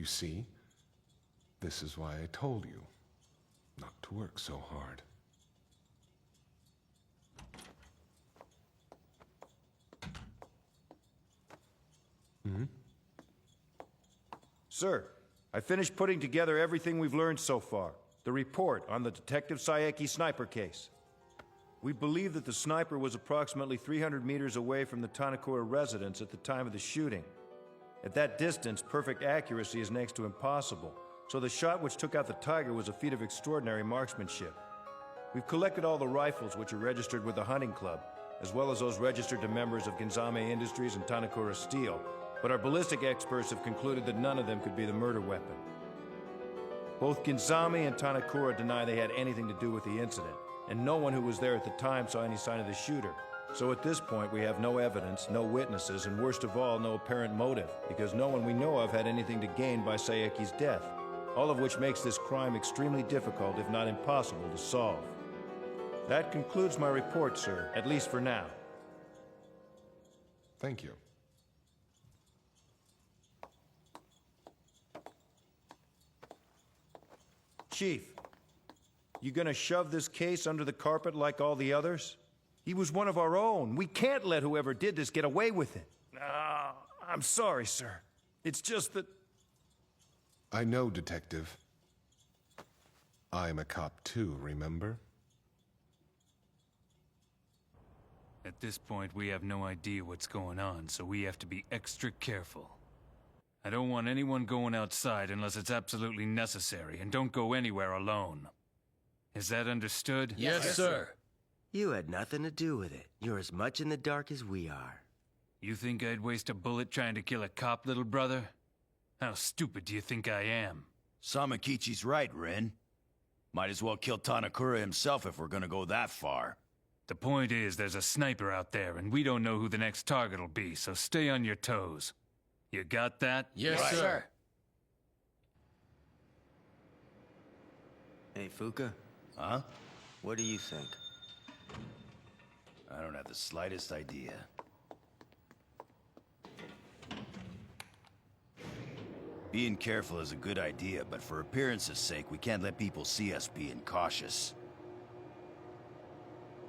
You see? This is why I told you not to work so hard. Sir, I finished putting together everything we've learned so far. The report on the Detective Saeki sniper case. We believe that the sniper was approximately 300 meters away from the Tanakura residence at the time of the shooting. At that distance, perfect accuracy is next to impossible, so the shot which took out the tiger was a feat of extraordinary marksmanship. We've collected all the rifles which are registered with the hunting club, as well as those registered to members of Ginzame Industries and Tanakura Steel, but our ballistic experts have concluded that none of them could be the murder weapon. Both Ginzame and Tanakura deny they had anything to do with the incident, and no one who was there at the time saw any sign of the shooter. So at this point, we have no evidence, no witnesses, and worst of all, no apparent motive, because no one we know of had anything to gain by Saeki's death, all of which makes this crime extremely difficult, if not impossible, to solve. That concludes my report, sir, at least for now. Thank you. Chief, you gonna shove this case under the carpet like all the others? He was one of our own. We can't let whoever did this get away with it. I'm sorry, sir. It's just that... I know, Detective. I'm a cop too, remember? At this point, we have no idea what's going on, so we have to be extra careful. I don't want anyone going outside unless it's absolutely necessary, and don't go anywhere alone. Is that understood? Yes, sir. You had nothing to do with it. You're as much in the dark as we are. You think I'd waste a bullet trying to kill a cop, little brother? How stupid do you think I am? Samakichi's right, Rin. Might as well kill Tanakura himself if we're gonna go that far. The point is, there's a sniper out there, and we don't know who the next target will be, so stay on your toes. You got that? Yes, sir. Hey, Fuka. Huh? What do you think? I don't have the slightest idea. Being careful is a good idea, but for appearance's sake, we can't let people see us being cautious.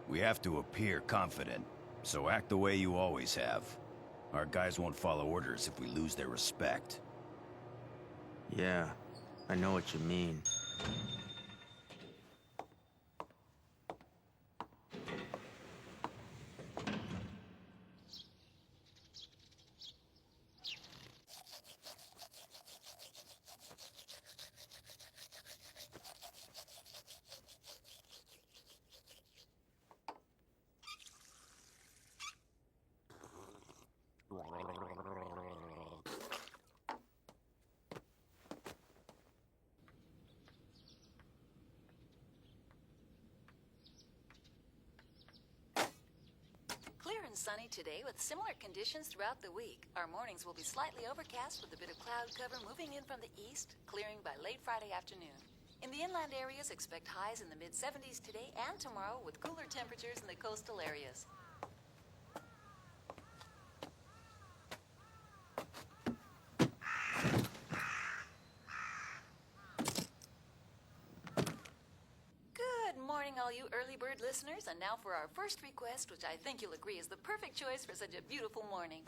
We have to appear confident, so act the way you always have. Our guys won't follow orders if we lose their respect. Yeah, I know what you mean. Clear and sunny today with similar conditions throughout the week. Our mornings will be slightly overcast with a bit of cloud cover moving in from the east, clearing by late Friday afternoon. In the inland areas, expect highs in the mid-70s today and tomorrow with cooler temperatures in the coastal areas. Good morning, all you early bird listeners, and now for our first request, which I think you'll agree is the perfect choice for such a beautiful morning.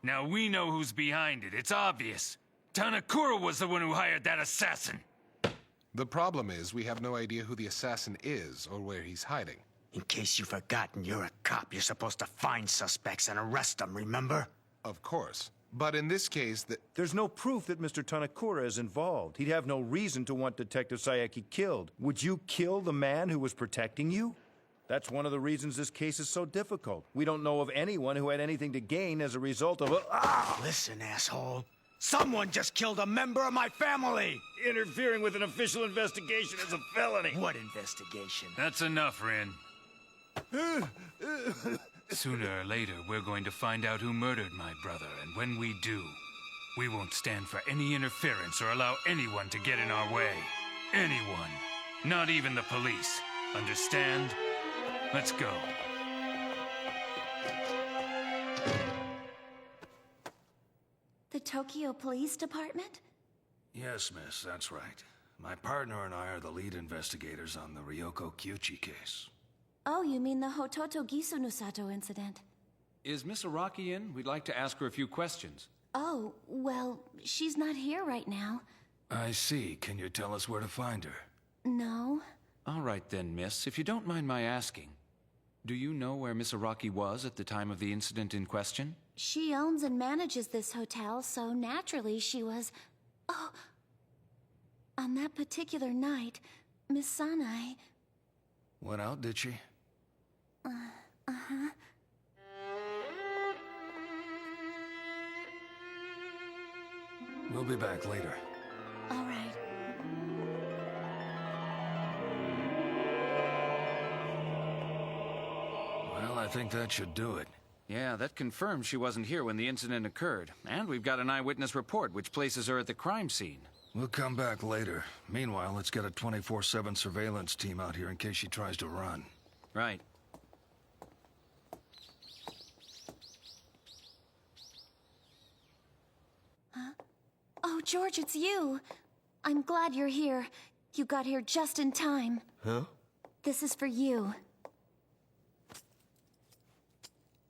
Now we know who's behind it. It's obvious. Tanakura was the one who hired that assassin. The problem is, we have no idea who the assassin is or where he's hiding. In case you've forgotten, you're a cop. You're supposed to find suspects and arrest them, remember? Of course. But in this case, There's no proof that Mr. Tanakura is involved. He'd have no reason to want Detective Sayeki killed. Would you kill the man who was protecting you? That's one of the reasons this case is so difficult. We don't know of anyone who had anything to gain as a result of Listen, asshole. Someone just killed a member of my family! Interfering with an official investigation is a felony. What investigation? That's enough, Rin. Sooner or later, we're going to find out who murdered my brother, and when we do, we won't stand for any interference or allow anyone to get in our way. Anyone. Not even the police. Understand? Let's go. The Tokyo Police Department? Yes, miss, that's right. My partner and I are the lead investigators on the Ryoko Kyuchi case. Oh, you mean the Hototo Gisunusato incident? Is Miss Araki in? We'd like to ask her a few questions. Oh, well, she's not here right now. I see. Can you tell us where to find her? No. All right then, miss. If you don't mind my asking, do you know where Miss Araki was at the time of the incident in question? She owns and manages this hotel, so naturally she was... Oh, on that particular night, Miss Sanai... Went out, did she? Uh-huh. We'll be back later. All right. Well, I think that should do it. Yeah, that confirms she wasn't here when the incident occurred. And we've got an eyewitness report, which places her at the crime scene. We'll come back later. Meanwhile, let's get a 24/7 surveillance team out here in case she tries to run. Right. Huh? Oh, George, it's you. I'm glad you're here. You got here just in time. Huh? This is for you.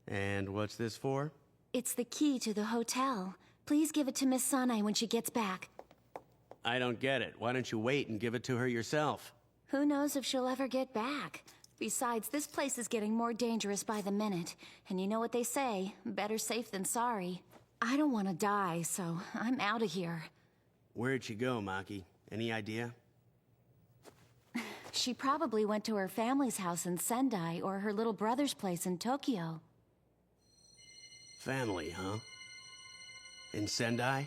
And what's this for? It's the key to the hotel. Please give it to Miss Sanai when she gets back. I don't get it. Why don't you wait and give it to her yourself? Who knows if she'll ever get back? Besides, this place is getting more dangerous by the minute. And you know what they say, better safe than sorry. I don't want to die, so I'm out of here. Where'd she go, Maki? Any idea? She probably went to her family's house in Sendai or her little brother's place in Tokyo. Family, huh? In Sendai?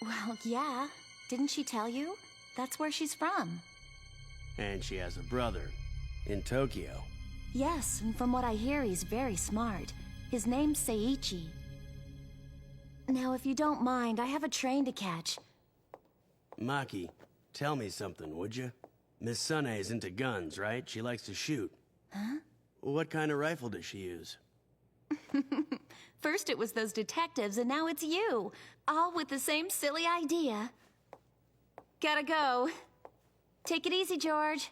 Well, yeah. Didn't she tell you? That's where she's from. And she has a brother. In Tokyo. Yes, and from what I hear, he's very smart. His name's Seiichi. Now, if you don't mind, I have a train to catch. Maki, tell me something, would you? Miss Sunay is into guns, right? She likes to shoot. Huh? What kind of rifle does she use? First it was those detectives, and now it's you. All with the same silly idea. Gotta go. Take it easy, George.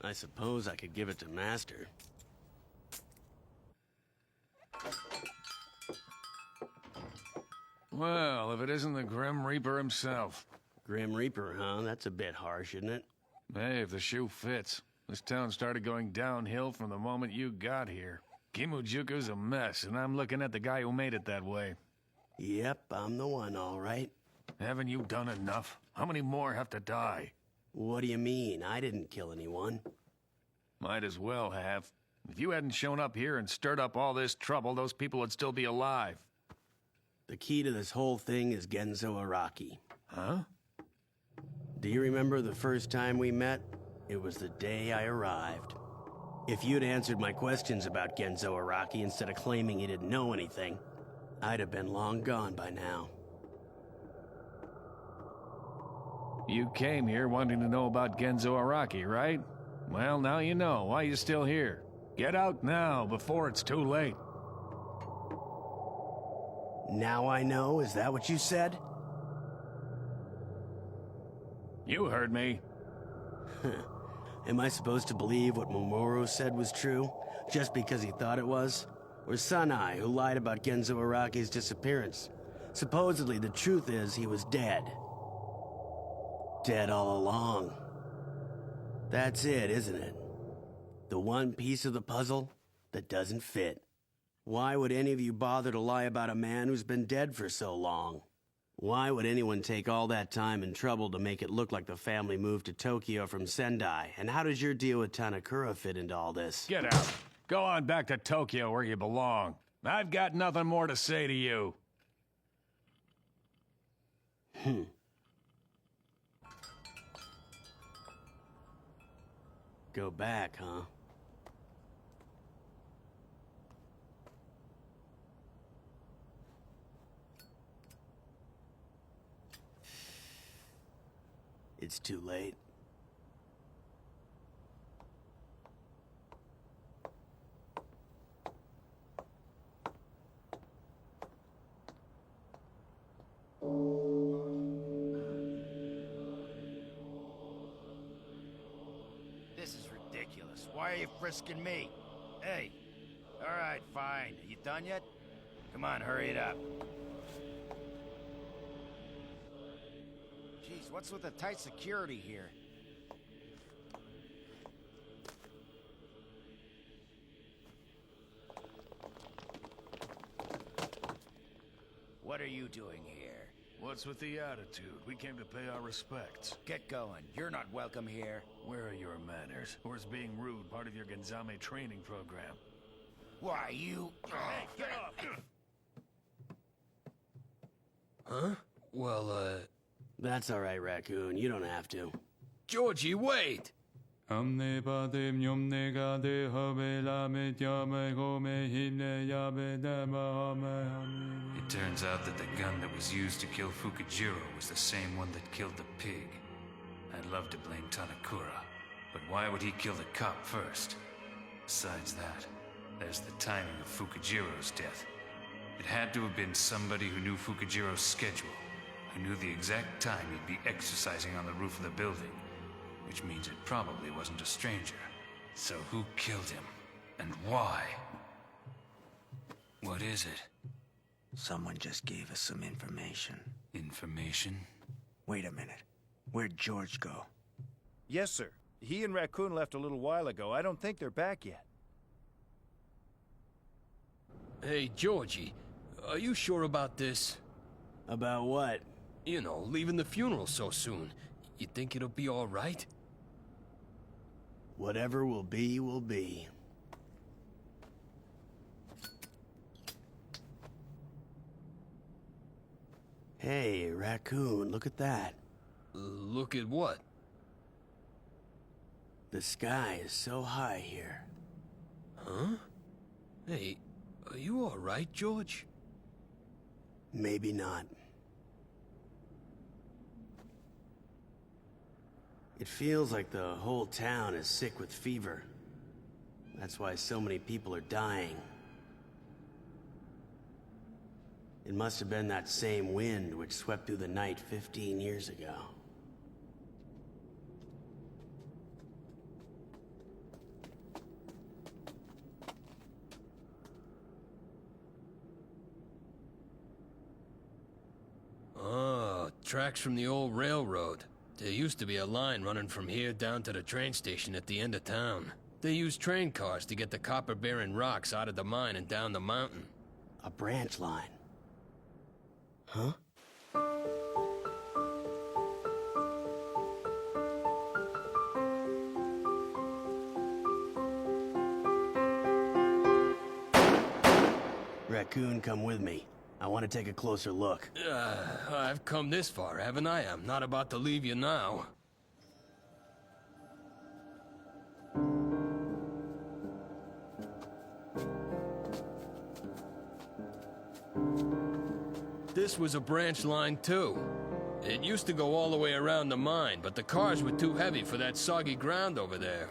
I suppose I could give it to Master. Well, if it isn't the Grim Reaper himself. Grim Reaper, huh? That's a bit harsh, isn't it? Hey, if the shoe fits. This town started going downhill from the moment you got here. Kimujuku's a mess, and I'm looking at the guy who made it that way. Yep, I'm the one, all right. Haven't you done enough? How many more have to die? What do you mean? I didn't kill anyone. Might as well have. If you hadn't shown up here and stirred up all this trouble, those people would still be alive. The key to this whole thing is Genzo Araki. Huh? Do you remember the first time we met? It was the day I arrived. If you'd answered my questions about Genzo Araki instead of claiming you didn't know anything, I'd have been long gone by now. You came here wanting to know about Genzo Araki, right? Well, now you know. Why you still here? Get out now, before it's too late. Now I know, is that what you said? You heard me. Am I supposed to believe what Mamoru said was true, just because he thought it was? Or Sanai, who lied about Genzo Araki's disappearance? Supposedly, the truth is he was dead. Dead all along. That's it, isn't it? The one piece of the puzzle that doesn't fit. Why would any of you bother to lie about a man who's been dead for so long? Why would anyone take all that time and trouble to make it look like the family moved to Tokyo from Sendai? And how does your deal with Tanakura fit into all this? Get out. Go on back to Tokyo where you belong. I've got nothing more to say to you. Go back, huh? It's too late. This is ridiculous. Why are you frisking me? Hey. All right, fine. Are you done yet? Come on, hurry it up. Jeez, what's with the tight security here? What are you doing here? What's with the attitude? We came to pay our respects. Get going. You're not welcome here. Where are your manners? Or is being rude part of your Genzame training program? Why, you... Hey, get off! Huh? Well, That's all right, Raccoon. You don't have to. Georgie, wait! It turns out that the gun that was used to kill Fukujiro was the same one that killed the pig. I'd love to blame Tanakura, but why would he kill the cop first? Besides that, there's the timing of Fukujiro's death. It had to have been somebody who knew Fukujiro's schedule, who knew the exact time he'd be exercising on the roof of the building, which means it probably wasn't a stranger. So who killed him, and why? What is it? Someone just gave us some information. Information? Wait a minute. Where'd George go? Yes, sir. He and Raccoon left a little while ago. I don't think they're back yet. Hey, Georgie, are you sure about this? About what? You know, leaving the funeral so soon. You think it'll be all right? Whatever will be, will be. Hey, Raccoon, look at that. Look at what? The sky is so high here. Huh? Hey, are you all right, George? Maybe not. It feels like the whole town is sick with fever. That's why so many people are dying. It must have been that same wind which swept through the night 15 years ago. Oh, tracks from the old railroad. There used to be a line running from here down to the train station at the end of town. They used train cars to get the copper-bearing rocks out of the mine and down the mountain. A branch line. Huh? Raccoon, come with me. I want to take a closer look. I've come this far, haven't I? I'm not about to leave you now. This was a branch line, too. It used to go all the way around the mine, but the cars were too heavy for that soggy ground over there.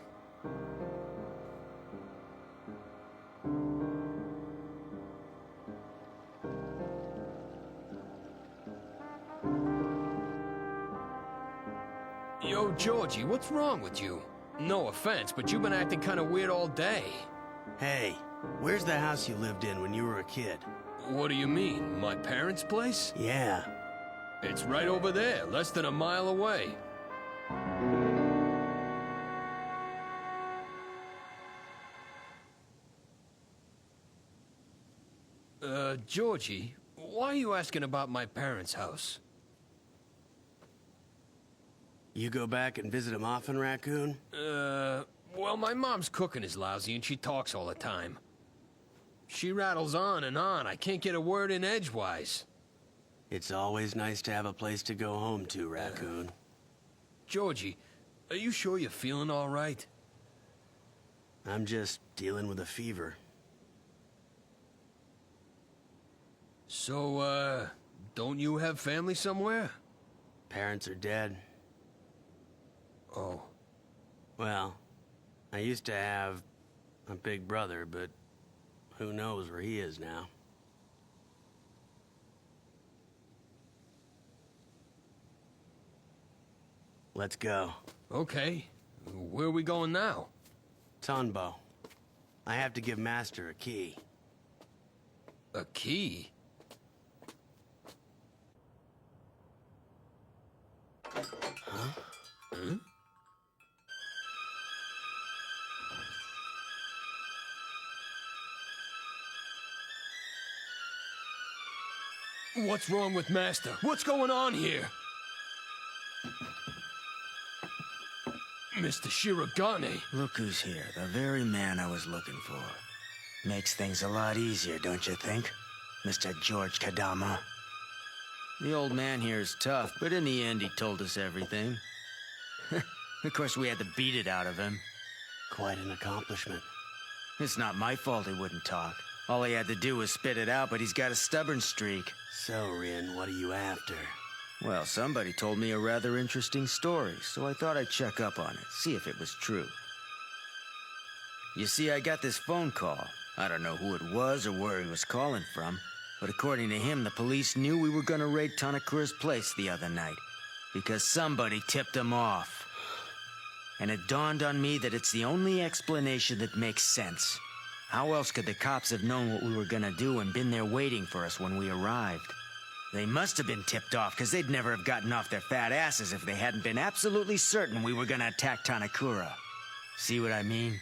Yo, Georgie, what's wrong with you? No offense, but you've been acting kind of weird all day. Hey, where's the house you lived in when you were a kid? What do you mean, my parents' place? Yeah. It's right over there, less than a mile away. Georgie, why are you asking about my parents' house? You go back and visit him often, Raccoon? Well, my mom's cooking is lousy and she talks all the time. She rattles on and on. I can't get a word in edgewise. It's always nice to have a place to go home to, Raccoon. Georgie, are you sure you're feeling all right? I'm just dealing with a fever. So, don't you have family somewhere? Parents are dead. Oh. Well, I used to have a big brother, but who knows where he is now. Let's go. Okay. Where are we going now? Tonbo. I have to give Master a key. A key? Huh? Huh? What's wrong with Master? What's going on here? Mr. Shirogane. Look who's here, the very man I was looking for. Makes things a lot easier, don't you think, Mr. George Kodama? The old man here is tough, but in the end he told us everything. Of course we had to beat it out of him. Quite an accomplishment. It's not my fault he wouldn't talk. All he had to do was spit it out, but he's got a stubborn streak. So, Rin, what are you after? Well, somebody told me a rather interesting story, so I thought I'd check up on it, see if it was true. You see, I got this phone call. I don't know who it was or where he was calling from, but according to him, the police knew we were gonna raid Tanakura's place the other night, because somebody tipped him off. And it dawned on me that it's the only explanation that makes sense. How else could the cops have known what we were gonna do and been there waiting for us when we arrived? They must have been tipped off, because they'd never have gotten off their fat asses if they hadn't been absolutely certain we were gonna attack Tanakura. See what I mean?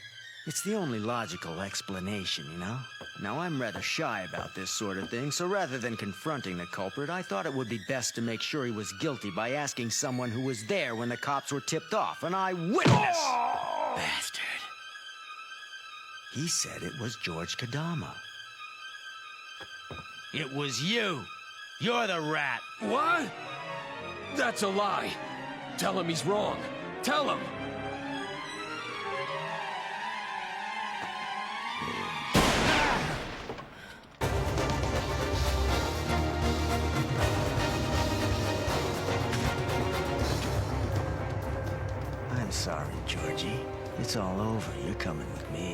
It's the only logical explanation, you know? Now, I'm rather shy about this sort of thing, so rather than confronting the culprit, I thought it would be best to make sure he was guilty by asking someone who was there when the cops were tipped off, an eyewitness! Oh! Bastard. He said it was George Kodama. It was you! You're the rat! What? That's a lie. Tell him he's wrong. Tell him! I'm sorry, Georgie. It's all over. You're coming with me.